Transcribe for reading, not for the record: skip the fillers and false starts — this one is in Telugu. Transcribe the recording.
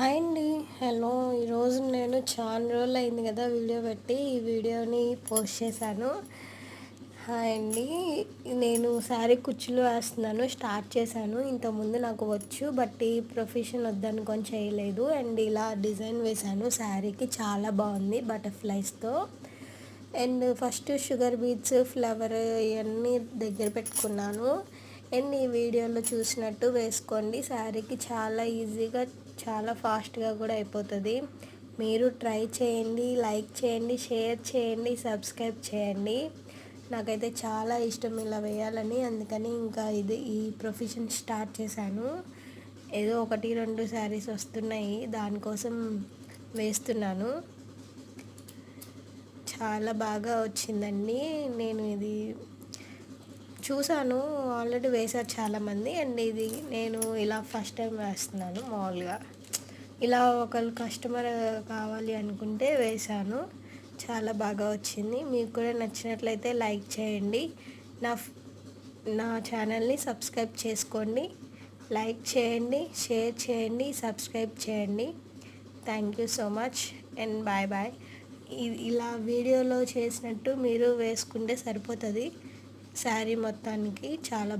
హాయ్ అండి. హలో. ఈరోజు నేను చాలా రోజులు అయింది కదా వీడియో పెట్టి, ఈ వీడియోని పోస్ట్ చేశాను. హాయ్ అండి. నేను శారీ కుచ్చులు వేస్తున్నాను, స్టార్ట్ చేశాను. ఇంతకుముందు నాకు వచ్చు, బట్ ఈ ప్రొఫెషన్ వద్దనుకొని చేయలేదు. అండ్ ఇలా డిజైన్ వేశాను శారీకి, చాలా బాగుంది బటర్ఫ్లైస్తో. And first sugar beets, flower ఇవన్నీ దగ్గర పెట్టుకున్నాను. అండ్ ఈ వీడియోలో చూసినట్టు వేసుకోండి. శారీకి చాలా ఈజీగా, చాలా ఫాస్ట్గా కూడా అయిపోతుంది. మీరు ట్రై చేయండి, లైక్ చేయండి, షేర్ చేయండి, సబ్స్క్రైబ్ చేయండి. నాకైతే చాలా ఇష్టం ఇలా వేయాలని, అందుకని ఇంకా ఈ ప్రొఫెషన్ స్టార్ట్ చేశాను. ఏదో 1-2 శారీస్ వస్తున్నాయి, దానికోసం వేస్తున్నాను. చాలా బాగా వచ్చిందండి. నేను ఇది చూసాను, ఆల్రెడీ వేశారు చాలామంది. అండ్ ఇది నేను ఇలా ఫస్ట్ టైం వేస్తున్నాను. మామూలుగా ఇలా ఒకళ్ళు కస్టమర్ కావాలి అనుకుంటే వేశాను. చాలా బాగా వచ్చింది. మీకు కూడా నచ్చినట్లయితే లైక్ చేయండి, నా ఛానల్ని సబ్స్క్రైబ్ చేసుకోండి. లైక్ చేయండి, షేర్ చేయండి, సబ్స్క్రైబ్ చేయండి. Thank you so much and bye bye. ఇలా వీడియోలో చేసినట్టు మీరు వేసుకుంటే సరిపోతుంది. శారీ మొత్తానికి చాలా